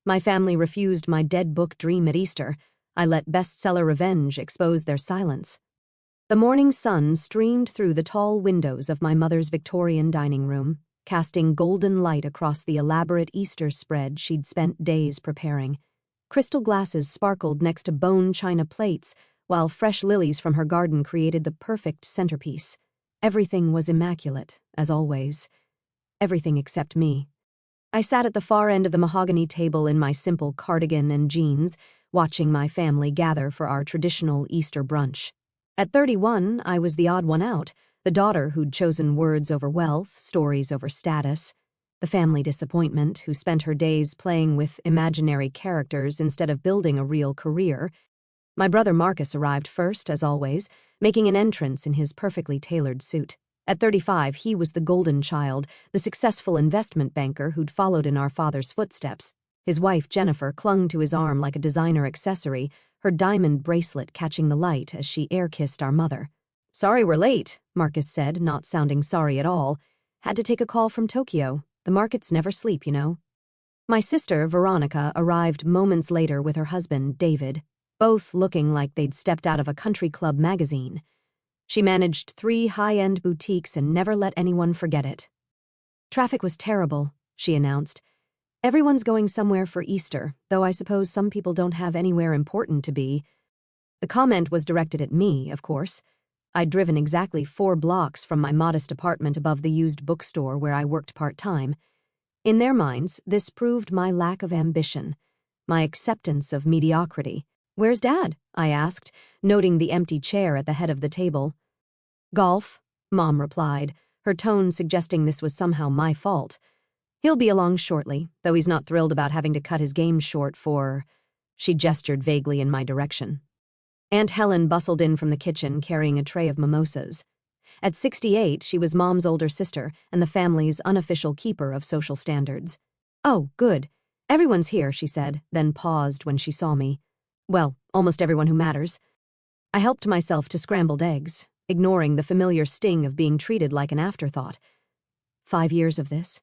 My family refused my dead book dream at Easter. I let bestseller revenge expose their silence. The morning sun streamed through the tall windows of my mother's Victorian dining room, casting golden light across the elaborate Easter spread she'd spent days preparing. Crystal glasses sparkled next to bone china plates, while fresh lilies from her garden created the perfect centerpiece. Everything was immaculate, as always. Everything except me. I sat at the far end of the mahogany table in my simple cardigan and jeans, watching my family gather for our traditional Easter brunch. At 31, I was the odd one out, the daughter who'd chosen words over wealth, stories over status, the family disappointment who spent her days playing with imaginary characters instead of building a real career. My brother Marcus arrived first, as always, making an entrance in his perfectly tailored suit. At 35, he was the golden child, the successful investment banker who'd followed in our father's footsteps. His wife, Jennifer, clung to his arm like a designer accessory, her diamond bracelet catching the light as she air-kissed our mother. "Sorry we're late," Marcus said, not sounding sorry at all. "Had to take a call from Tokyo. The markets never sleep, you know." My sister, Veronica, arrived moments later with her husband, David, both looking like they'd stepped out of a country club magazine. She managed 3 high-end boutiques and never let anyone forget it. "Traffic was terrible," she announced. "Everyone's going somewhere for Easter, though I suppose some people don't have anywhere important to be." The comment was directed at me, of course. I'd driven exactly 4 blocks from my modest apartment above the used bookstore where I worked part-time. In their minds, this proved my lack of ambition, my acceptance of mediocrity. "Where's Dad?" I asked, noting the empty chair at the head of the table. "Golf," Mom replied, her tone suggesting this was somehow my fault. "He'll be along shortly, though he's not thrilled about having to cut his game short for—" She gestured vaguely in my direction. Aunt Helen bustled in from the kitchen carrying a tray of mimosas. At 68, she was Mom's older sister and the family's unofficial keeper of social standards. "Oh, good. Everyone's here," she said, then paused when she saw me. "Well, almost everyone who matters." I helped myself to scrambled eggs, ignoring the familiar sting of being treated like an afterthought. 5 years of this.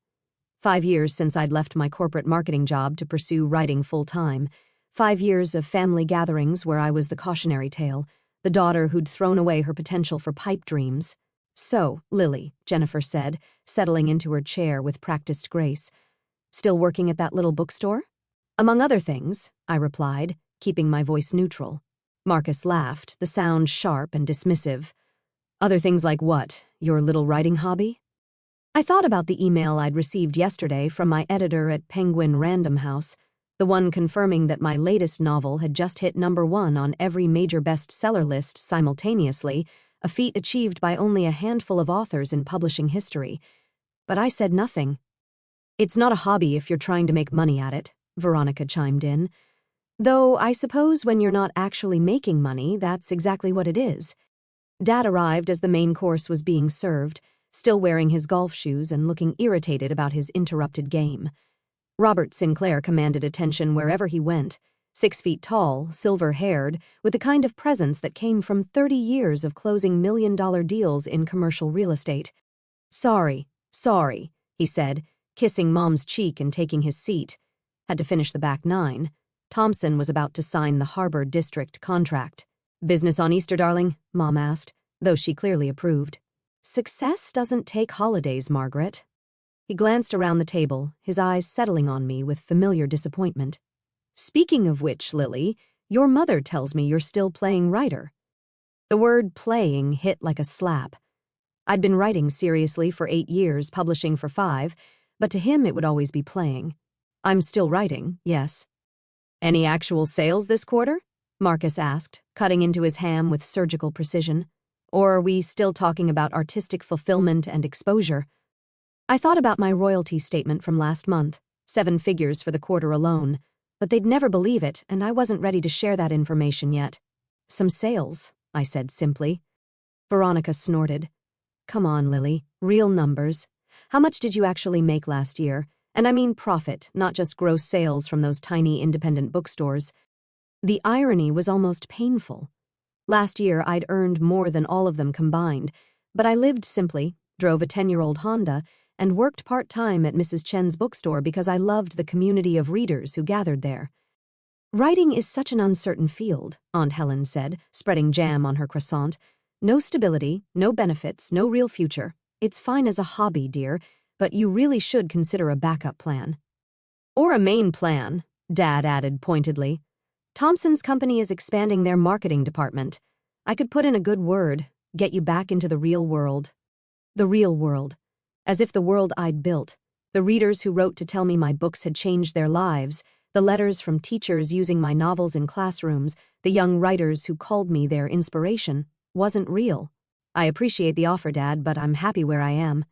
5 years since I'd left my corporate marketing job to pursue writing full-time. 5 years of family gatherings where I was the cautionary tale, the daughter who'd thrown away her potential for pipe dreams. "So, Lily," Jennifer said, settling into her chair with practiced grace. "Still working at that little bookstore?" "Among other things," I replied, keeping my voice neutral. Marcus laughed, the sound sharp and dismissive. "Other things like what? Your little writing hobby?" I thought about the email I'd received yesterday from my editor at Penguin Random House, the one confirming that my latest novel had just hit #1 on every major bestseller list simultaneously, a feat achieved by only a handful of authors in publishing history. But I said nothing. "It's not a hobby if you're trying to make money at it," Veronica chimed in. "Though I suppose when you're not actually making money, that's exactly what it is." Dad arrived as the main course was being served, still wearing his golf shoes and looking irritated about his interrupted game. Robert Sinclair commanded attention wherever he went, 6 feet tall, silver-haired, with the kind of presence that came from 30 years of closing million-dollar deals in commercial real estate. Sorry," he said, kissing Mom's cheek and taking his seat. Had to finish the back 9. Thompson was about to sign the Harbor District contract. "Business on Easter, darling?" Mom asked, though she clearly approved. "Success doesn't take holidays, Margaret." He glanced around the table, his eyes settling on me with familiar disappointment. "Speaking of which, Lily, your mother tells me you're still playing writer." The word playing hit like a slap. I'd been writing seriously for 8 years, publishing for 5, but to him it would always be playing. "I'm still writing, yes." "Any actual sales this quarter?" Marcus asked, cutting into his ham with surgical precision. "Or are we still talking about artistic fulfillment and exposure?" I thought about my royalty statement from last month, 7 figures for the quarter alone, but they'd never believe it, and I wasn't ready to share that information yet. "Some sales," I said simply. Veronica snorted. "Come on, Lily, real numbers. How much did you actually make last year? And I mean profit, not just gross sales from those tiny independent bookstores." The irony was almost painful. Last year I'd earned more than all of them combined, but I lived simply, drove a 10-year-old Honda, and worked part-time at Mrs. Chen's bookstore because I loved the community of readers who gathered there. Writing is such an uncertain field, Aunt Helen said, spreading jam on her croissant. No stability, no benefits, no real future. It's fine as a hobby, dear, but you really should consider a backup plan. Or a main plan, Dad added pointedly. Thompson's company is expanding their marketing department. I could put in a good word, get you back into the real world. The real world. As if the world I'd built. The readers who wrote to tell me my books had changed their lives, the letters from teachers using my novels in classrooms, the young writers who called me their inspiration, wasn't real. I appreciate the offer, Dad, but I'm happy where I am.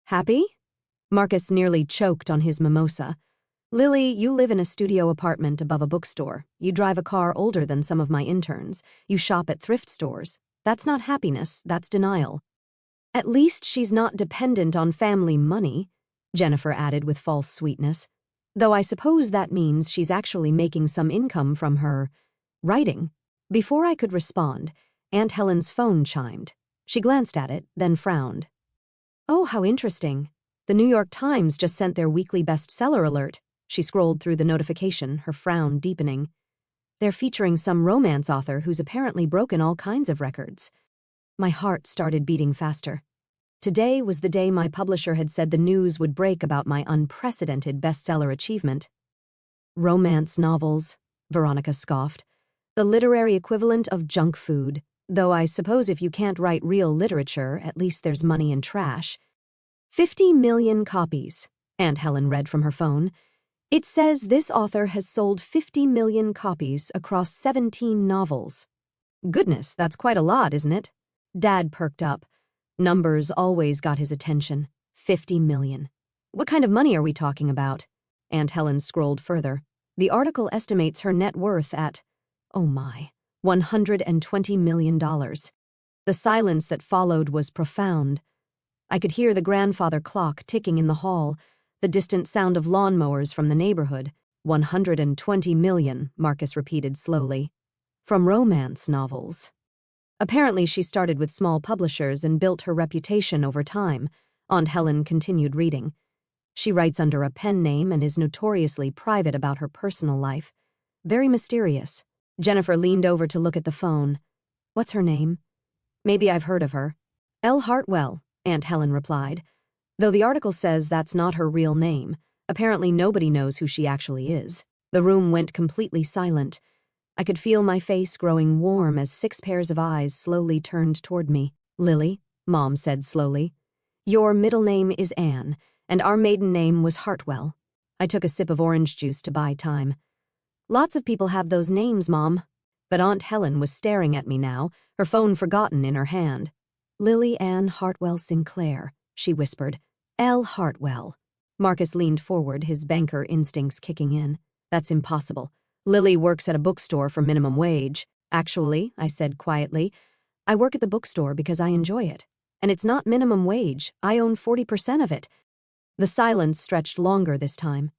Happy? Marcus nearly choked on his mimosa. Lily, you live in a studio apartment above a bookstore. You drive a car older than some of my interns. You shop at thrift stores. That's not happiness, that's denial. At least she's not dependent on family money, Jennifer added with false sweetness. Though I suppose that means she's actually making some income from her writing. Before I could respond, Aunt Helen's phone chimed. She glanced at it, then frowned. Oh, how interesting. The New York Times just sent their weekly bestseller alert. She scrolled through the notification, her frown deepening. They're featuring some romance author who's apparently broken all kinds of records. My heart started beating faster. Today was the day my publisher had said the news would break about my unprecedented bestseller achievement. Romance novels, Veronica scoffed. The literary equivalent of junk food. Though I suppose if you can't write real literature, at least there's money in trash. 50 million copies, Aunt Helen read from her phone. It says this author has sold 50 million copies across 17 novels. Goodness, that's quite a lot, isn't it? Dad perked up. Numbers always got his attention. 50 million. What kind of money are we talking about? Aunt Helen scrolled further. The article estimates her net worth at, oh my, $120 million. The silence that followed was profound. I could hear the grandfather clock ticking in the hall, the distant sound of lawnmowers from the neighborhood. 120 million, Marcus repeated slowly. From romance novels. Apparently she started with small publishers and built her reputation over time. Aunt Helen continued reading. She writes under a pen name and is notoriously private about her personal life. Very mysterious. Jennifer leaned over to look at the phone. What's her name? Maybe I've heard of her. Elle Hartwell, Aunt Helen replied. Though the article says that's not her real name, apparently nobody knows who she actually is. The room went completely silent. I could feel my face growing warm as 6 pairs of eyes slowly turned toward me. Lily, Mom said slowly. Your middle name is Anne, and our maiden name was Hartwell. I took a sip of orange juice to buy time. Lots of people have those names, Mom. But Aunt Helen was staring at me now, her phone forgotten in her hand. Lily Ann Hartwell Sinclair, she whispered. Elle Hartwell. Marcus leaned forward, his banker instincts kicking in. That's impossible. Lily works at a bookstore for minimum wage. Actually, I said quietly, I work at the bookstore because I enjoy it. And it's not minimum wage. I own 40% of it. The silence stretched longer this time.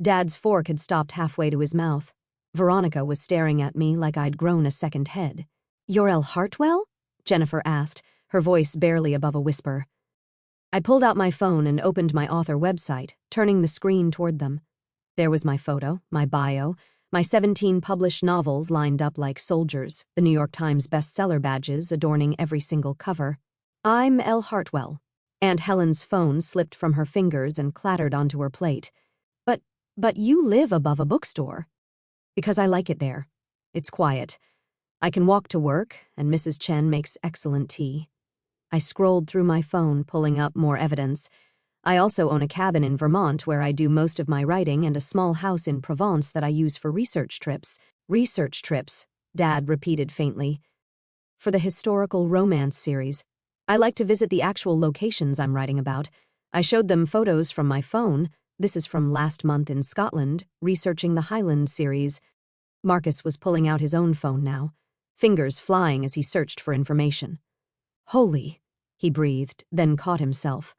Dad's fork had stopped halfway to his mouth. Veronica was staring at me like I'd grown a second head. You're Elle Hartwell? Jennifer asked, her voice barely above a whisper. I pulled out my phone and opened my author website, turning the screen toward them. There was my photo, my bio, my 17 published novels lined up like soldiers, the New York Times bestseller badges adorning every single cover. I'm Elle Hartwell. Aunt Helen's phone slipped from her fingers and clattered onto her plate. But you live above a bookstore. Because I like it there. It's quiet. I can walk to work, and Mrs. Chen makes excellent tea. I scrolled through my phone, pulling up more evidence. I also own a cabin in Vermont where I do most of my writing and a small house in Provence that I use for research trips. Research trips, Dad repeated faintly. For the historical romance series. I like to visit the actual locations I'm writing about. I showed them photos from my phone. This is from last month in Scotland, researching the Highland series. Marcus was pulling out his own phone now, fingers flying as he searched for information. Holy, he breathed, then caught himself.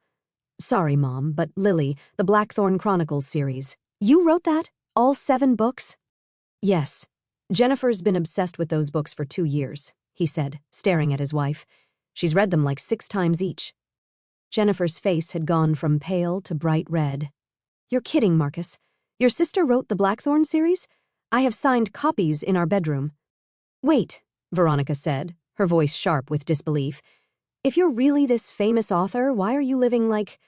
Sorry, Mom, but Lily, the Blackthorn Chronicles series. You wrote that? All 7 books? Yes. Jennifer's been obsessed with those books for 2 years, he said, staring at his wife. She's read them like 6 times each. Jennifer's face had gone from pale to bright red. "You're kidding, Marcus. Your sister wrote the Blackthorn series? I have signed copies in our bedroom." "Wait," Veronica said, her voice sharp with disbelief. "If you're really this famous author, why are you living like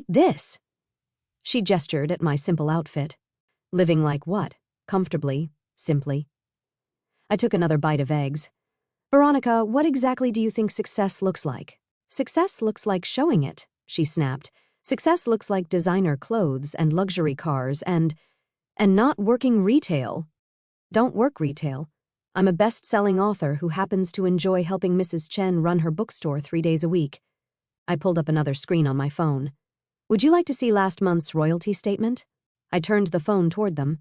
this?" She gestured at my simple outfit. "Living like what? Comfortably, simply." I took another bite of eggs. "Veronica, what exactly do you think success looks like?" "Success looks like showing it," she snapped. "Success looks like designer clothes and luxury cars and not working retail." "Don't work retail. I'm a best-selling author who happens to enjoy helping Mrs. Chen run her bookstore 3 days a week." I pulled up another screen on my phone. "Would you like to see last month's royalty statement?" I turned the phone toward them.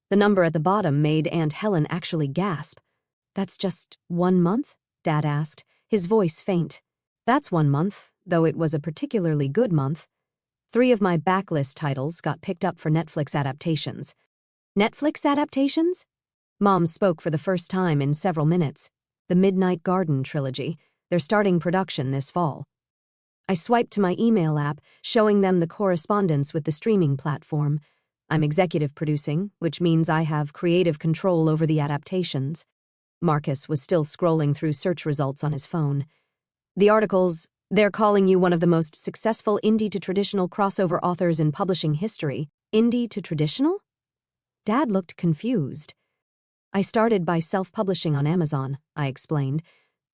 The number at the bottom made Aunt Helen actually gasp. "That's just 1 month?" Dad asked, his voice faint. "That's 1 month, though it was a particularly good month. 3 of my backlist titles got picked up for Netflix adaptations." "Netflix adaptations?" Mom spoke for the first time in several minutes. "The Midnight Garden trilogy. They're starting production this fall." I swiped to my email app, showing them the correspondence with the streaming platform. I'm executive producing, which means I have creative control over the adaptations. Marcus was still scrolling through search results on his phone. "The articles, they're calling you one of the most successful indie to traditional crossover authors in publishing history." "Indie to traditional?" Dad looked confused. "I started by self-publishing on Amazon," I explained.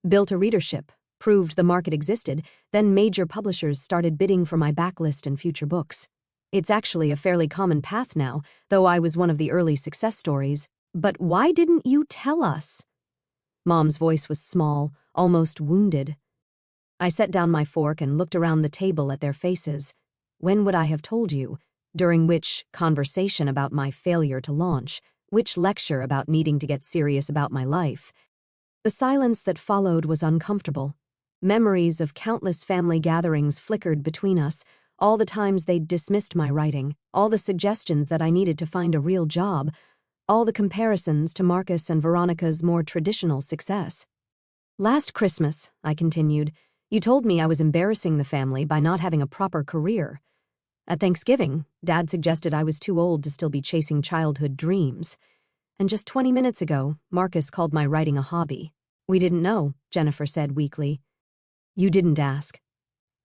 "Built a readership, proved the market existed, then major publishers started bidding for my backlist and future books. It's actually a fairly common path now, though I was one of the early success stories." "But why didn't you tell us?" Mom's voice was small, almost wounded. I set down my fork and looked around the table at their faces. When would I have told you? During which conversation about my failure to launch? Which lecture about needing to get serious about my life? The silence that followed was uncomfortable. Memories of countless family gatherings flickered between us, all the times they'd dismissed my writing, all the suggestions that I needed to find a real job, all the comparisons to Marcus and Veronica's more traditional success. "Last Christmas," I continued, "you told me I was embarrassing the family by not having a proper career. At Thanksgiving, Dad suggested I was too old to still be chasing childhood dreams. And just 20 minutes ago, Marcus called my writing a hobby." "We didn't know," Jennifer said weakly. "You didn't ask."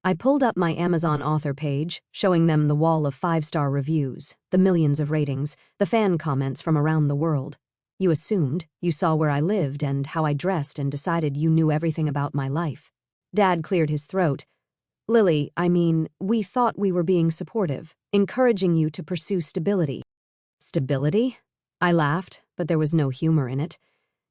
I pulled up my Amazon author page, showing them the wall of 5-star reviews, the millions of ratings, the fan comments from around the world. "You assumed, you saw where I lived and how I dressed and decided you knew everything about my life." Dad cleared his throat. "Lily, I mean, we thought we were being supportive, encouraging you to pursue stability." "Stability?" I laughed, but there was no humor in it.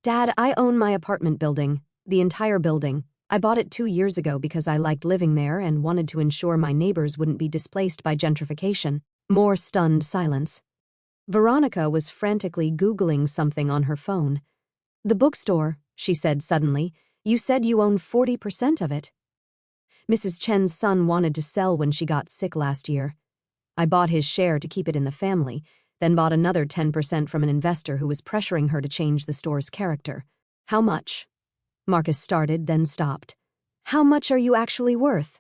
"Dad, I own my apartment building, the entire building. I bought it 2 years ago because I liked living there and wanted to ensure my neighbors wouldn't be displaced by gentrification." More stunned silence. Veronica was frantically Googling something on her phone. "The bookstore," she said suddenly. "You said you own 40% of it." "Mrs. Chen's son wanted to sell when she got sick last year. I bought his share to keep it in the family, then bought another 10% from an investor who was pressuring her to change the store's character." "How much?" Marcus started, then stopped. "How much are you actually worth?"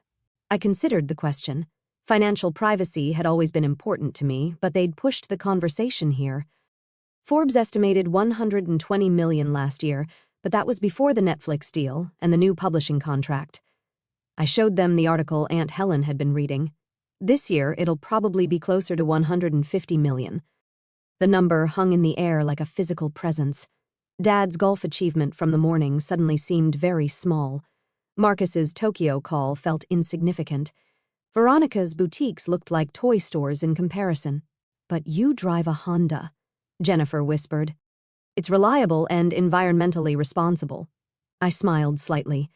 I considered the question. Financial privacy had always been important to me, but they'd pushed the conversation here. Forbes estimated $120 million last year, but that was before the Netflix deal and the new publishing contract. I showed them the article Aunt Helen had been reading. "This year, it'll probably be closer to $150 million. The number hung in the air like a physical presence. Dad's golf achievement from the morning suddenly seemed very small. Marcus's Tokyo call felt insignificant. Veronica's boutiques looked like toy stores in comparison. "But you drive a Honda," Jennifer whispered. "It's reliable and environmentally responsible." I smiled slightly.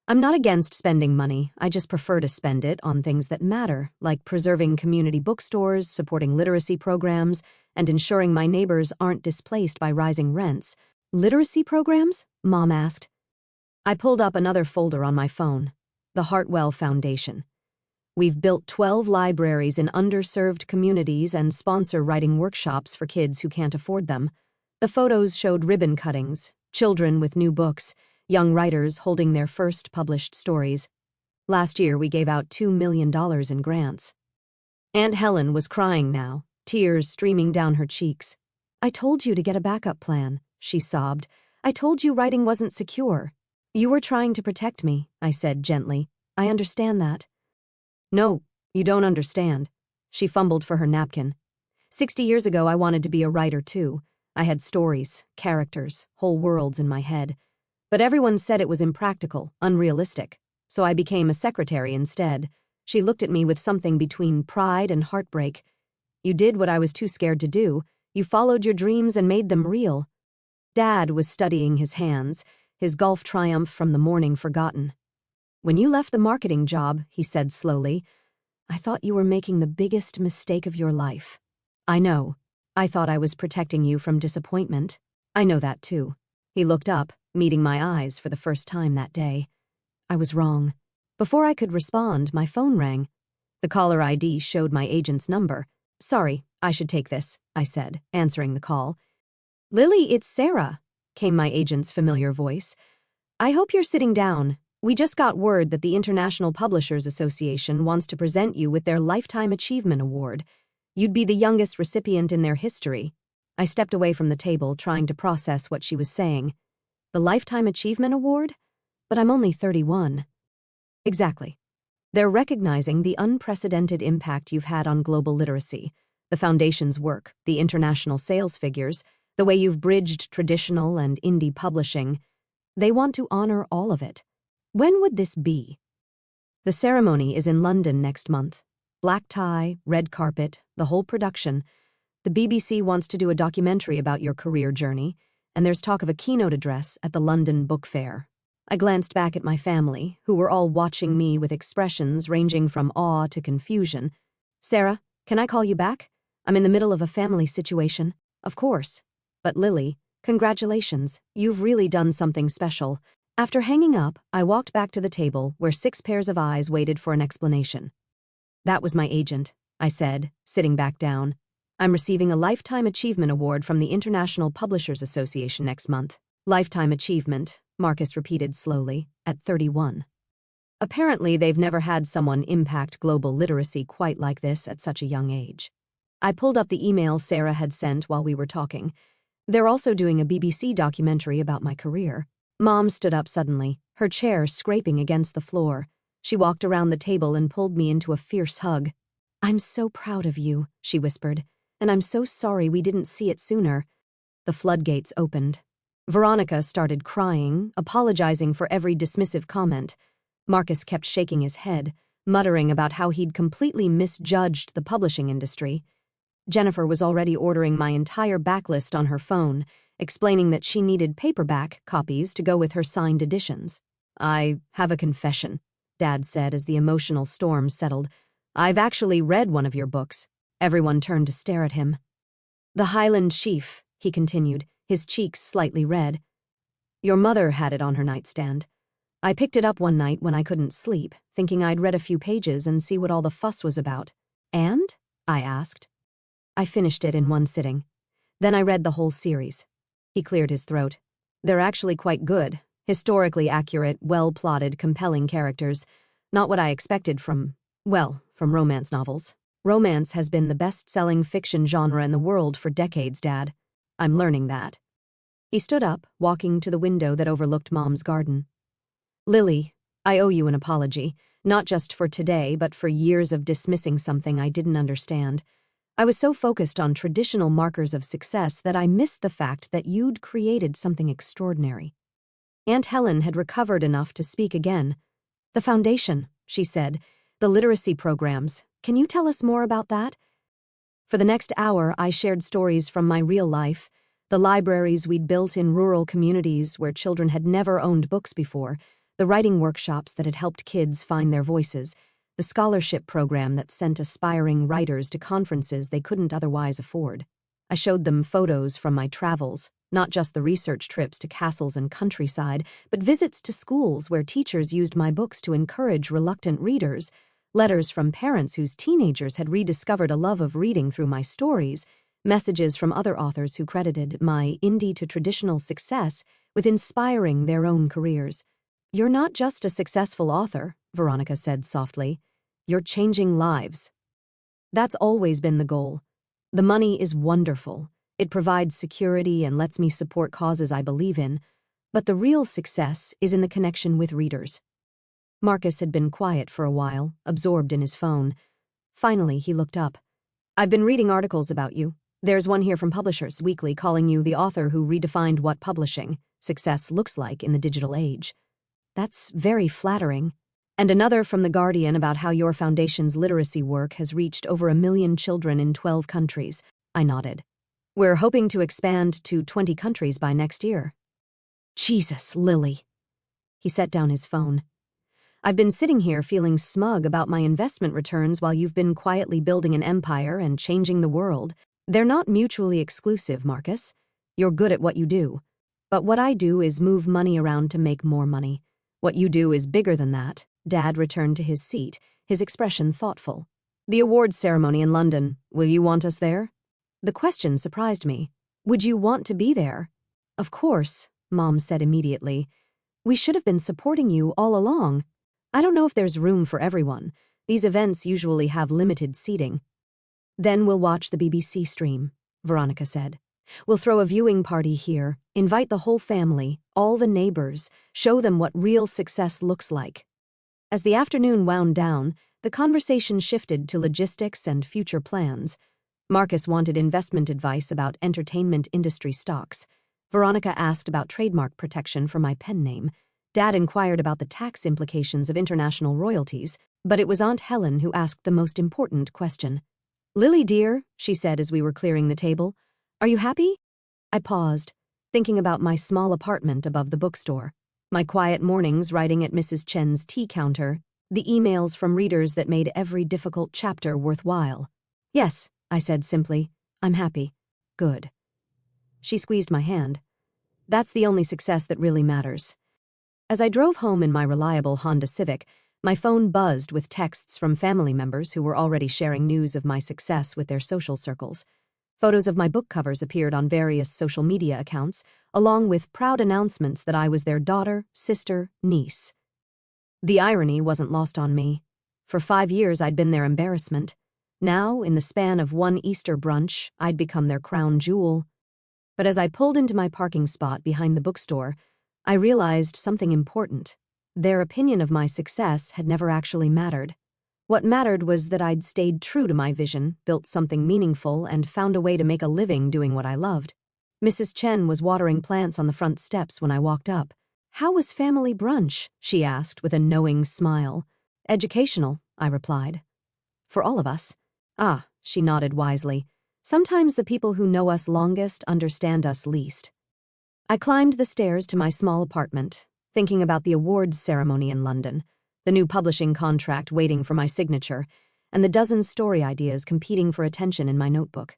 "I'm not against spending money, I just prefer to spend it on things that matter, like preserving community bookstores, supporting literacy programs, and ensuring my neighbors aren't displaced by rising rents." "Literacy programs?" Mom asked. I pulled up another folder on my phone. The Hartwell Foundation. "We've built 12 libraries in underserved communities and sponsor writing workshops for kids who can't afford them." The photos showed ribbon cuttings, children with new books, young writers holding their first published stories. Last year, we gave out $2 million in grants. Aunt Helen was crying now, tears streaming down her cheeks. I told you to get a backup plan, she sobbed. I told you writing wasn't secure. You were trying to protect me, I said gently. I understand that. No, you don't understand. She fumbled for her napkin. 60 years ago, I wanted to be a writer too. I had stories, characters, whole worlds in my head. But everyone said it was impractical, unrealistic. So I became a secretary instead. She looked at me with something between pride and heartbreak. You did what I was too scared to do. You followed your dreams and made them real. Dad was studying his hands, his golf triumph from the morning forgotten. When you left the marketing job, he said slowly, I thought you were making the biggest mistake of your life. I know. I thought I was protecting you from disappointment. I know that too. He looked up, meeting my eyes for the first time that day. I was wrong. Before I could respond, my phone rang. The caller ID showed my agent's number. Sorry, I should take this, I said, answering the call. Lily, it's Sarah, came my agent's familiar voice. I hope you're sitting down. We just got word that the International Publishers Association wants to present you with their Lifetime Achievement Award. You'd be the youngest recipient in their history. I stepped away from the table, trying to process what she was saying. The Lifetime Achievement Award? But I'm only 31. Exactly. They're recognizing the unprecedented impact you've had on global literacy, the Foundation's work, the international sales figures, the way you've bridged traditional and indie publishing. They want to honor all of it. When would this be? The ceremony is in London next month. Black tie, red carpet, the whole production. The BBC wants to do a documentary about your career journey, and there's talk of a keynote address at the London Book Fair. I glanced back at my family, who were all watching me with expressions ranging from awe to confusion. Sarah, can I call you back? I'm in the middle of a family situation. Of course. But Lily, congratulations. You've really done something special. After hanging up, I walked back to the table where 6 pairs of eyes waited for an explanation. That was my agent, I said, sitting back down. I'm receiving a Lifetime Achievement Award from the International Publishers Association next month. Lifetime achievement, Marcus repeated slowly, at 31. Apparently, they've never had someone impact global literacy quite like this at such a young age. I pulled up the email Sarah had sent while we were talking. They're also doing a BBC documentary about my career. Mom stood up suddenly, her chair scraping against the floor. She walked around the table and pulled me into a fierce hug. I'm so proud of you, she whispered, and I'm so sorry we didn't see it sooner. The floodgates opened. Veronica started crying, apologizing for every dismissive comment. Marcus kept shaking his head, muttering about how he'd completely misjudged the publishing industry. Jennifer was already ordering my entire backlist on her phone, explaining that she needed paperback copies to go with her signed editions. I have a confession, Dad said as the emotional storm settled. I've actually read one of your books. Everyone turned to stare at him. The Highland Sheaf, he continued, his cheeks slightly red. Your mother had it on her nightstand. I picked it up one night when I couldn't sleep, thinking I'd read a few pages and see what all the fuss was about. And? I asked. I finished it in one sitting. Then I read the whole series. He cleared his throat. They're actually quite good, historically accurate, well-plotted, compelling characters. Not what I expected from romance novels. Romance has been the best-selling fiction genre in the world for decades, Dad. I'm learning that. He stood up, walking to the window that overlooked Mom's garden. Lily, I owe you an apology, not just for today, but for years of dismissing something I didn't understand. I was so focused on traditional markers of success that I missed the fact that you'd created something extraordinary. Aunt Helen had recovered enough to speak again. The foundation, she said, the literacy programs. Can you tell us more about that? For the next hour, I shared stories from my real life, the libraries we'd built in rural communities where children had never owned books before, the writing workshops that had helped kids find their voices, the scholarship program that sent aspiring writers to conferences they couldn't otherwise afford. I showed them photos from my travels, not just the research trips to castles and countryside, but visits to schools where teachers used my books to encourage reluctant readers, letters from parents whose teenagers had rediscovered a love of reading through my stories, messages from other authors who credited my indie to traditional success with inspiring their own careers. You're not just a successful author, Veronica said softly. You're changing lives. That's always been the goal. The money is wonderful. It provides security and lets me support causes I believe in, but the real success is in the connection with readers. Marcus had been quiet for a while, absorbed in his phone. Finally, he looked up. I've been reading articles about you. There's one here from Publishers Weekly calling you the author who redefined what publishing success looks like in the digital age. That's very flattering. And another from The Guardian about how your foundation's literacy work has reached over 1 million children in 12 countries. I nodded. We're hoping to expand to 20 countries by next year. Jesus, Lily. He set down his phone. I've been sitting here feeling smug about my investment returns while you've been quietly building an empire and changing the world. They're not mutually exclusive, Marcus. You're good at what you do. But what I do is move money around to make more money. What you do is bigger than that. Dad returned to his seat, his expression thoughtful. The awards ceremony in London. Will you want us there? The question surprised me. Would you want to be there? Of course, Mom said immediately. We should have been supporting you all along. I don't know if there's room for everyone. These events usually have limited seating. Then we'll watch the BBC stream, Veronica said. We'll throw a viewing party here, invite the whole family, all the neighbors, show them what real success looks like. As the afternoon wound down, the conversation shifted to logistics and future plans. Marcus wanted investment advice about entertainment industry stocks. Veronica asked about trademark protection for my pen name. Dad inquired about the tax implications of international royalties, but it was Aunt Helen who asked the most important question. Lily, dear, she said as we were clearing the table, are you happy? I paused, thinking about my small apartment above the bookstore, my quiet mornings writing at Mrs. Chen's tea counter, the emails from readers that made every difficult chapter worthwhile. Yes, I said simply, I'm happy. Good. She squeezed my hand. That's the only success that really matters. As I drove home in my reliable Honda Civic, my phone buzzed with texts from family members who were already sharing news of my success with their social circles. Photos of my book covers appeared on various social media accounts, along with proud announcements that I was their daughter, sister, niece. The irony wasn't lost on me. For 5 years I'd been their embarrassment. Now, in the span of one Easter brunch, I'd become their crown jewel. But as I pulled into my parking spot behind the bookstore, I realized something important. Their opinion of my success had never actually mattered. What mattered was that I'd stayed true to my vision, built something meaningful, and found a way to make a living doing what I loved. Mrs. Chen was watering plants on the front steps when I walked up. How was family brunch? She asked with a knowing smile. Educational, I replied. For all of us. Ah, she nodded wisely. Sometimes the people who know us longest understand us least. I climbed the stairs to my small apartment, thinking about the awards ceremony in London, the new publishing contract waiting for my signature, and the dozen story ideas competing for attention in my notebook.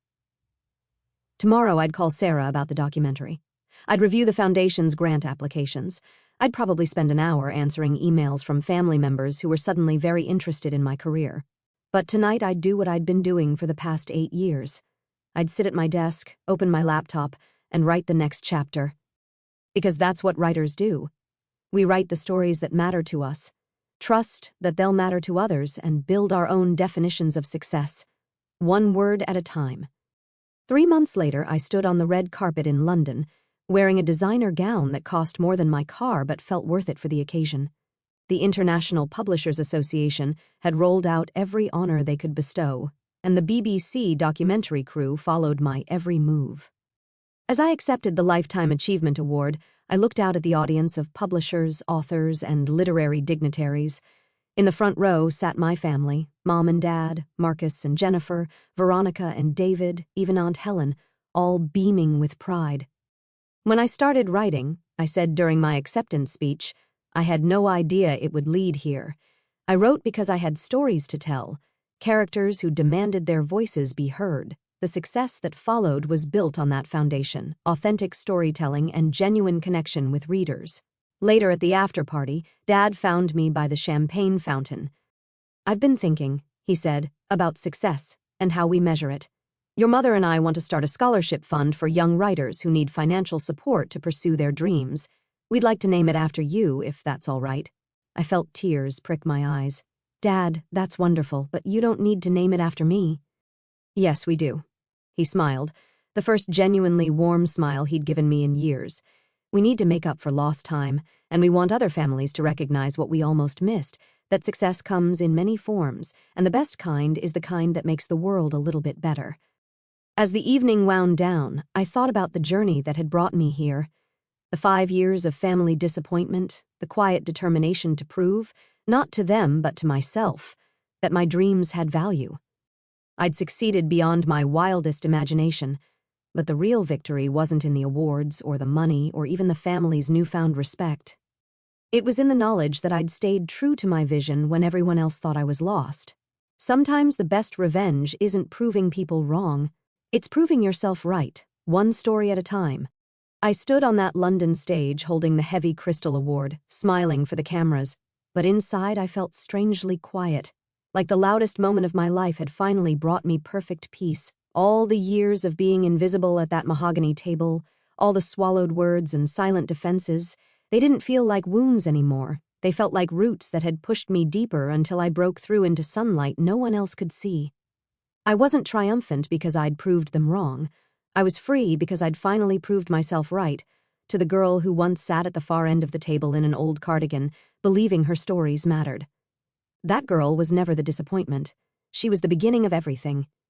Tomorrow I'd call Sarah about the documentary. I'd review the foundation's grant applications. I'd probably spend an hour answering emails from family members who were suddenly very interested in my career. But tonight I'd do what I'd been doing for the past 8 years. I'd sit at my desk, open my laptop, and write the next chapter. Because that's what writers do. We write the stories that matter to us, trust that they'll matter to others, and build our own definitions of success, one word at a time. 3 months later, I stood on the red carpet in London, wearing a designer gown that cost more than my car but felt worth it for the occasion. The International Publishers Association had rolled out every honor they could bestow, and the BBC documentary crew followed my every move. As I accepted the Lifetime Achievement Award, I looked out at the audience of publishers, authors, and literary dignitaries. In the front row sat my family, Mom and Dad, Marcus and Jennifer, Veronica and David, even Aunt Helen, all beaming with pride. When I started writing, I said during my acceptance speech, I had no idea it would lead here. I wrote because I had stories to tell, characters who demanded their voices be heard. The success that followed was built on that foundation, authentic storytelling and genuine connection with readers. Later at the after-party, Dad found me by the champagne fountain. I've been thinking, he said, about success and how we measure it. Your mother and I want to start a scholarship fund for young writers who need financial support to pursue their dreams. We'd like to name it after you, if that's all right. I felt tears prick my eyes. Dad, that's wonderful, but you don't need to name it after me. Yes, we do. He smiled, the first genuinely warm smile he'd given me in years. We need to make up for lost time, and we want other families to recognize what we almost missed, that success comes in many forms, and the best kind is the kind that makes the world a little bit better. As the evening wound down, I thought about the journey that had brought me here. The 5 years of family disappointment, the quiet determination to prove, not to them but to myself, that my dreams had value. I'd succeeded beyond my wildest imagination, but the real victory wasn't in the awards or the money or even the family's newfound respect. It was in the knowledge that I'd stayed true to my vision when everyone else thought I was lost. Sometimes the best revenge isn't proving people wrong, it's proving yourself right, one story at a time. I stood on that London stage holding the heavy crystal award, smiling for the cameras, but inside I felt strangely quiet, like the loudest moment of my life had finally brought me perfect peace. All the years of being invisible at that mahogany table, all the swallowed words and silent defenses, they didn't feel like wounds anymore. They felt like roots that had pushed me deeper until I broke through into sunlight no one else could see. I wasn't triumphant because I'd proved them wrong. I was free because I'd finally proved myself right, to the girl who once sat at the far end of the table in an old cardigan, believing her stories mattered. That girl was never the disappointment. She was the beginning of everything.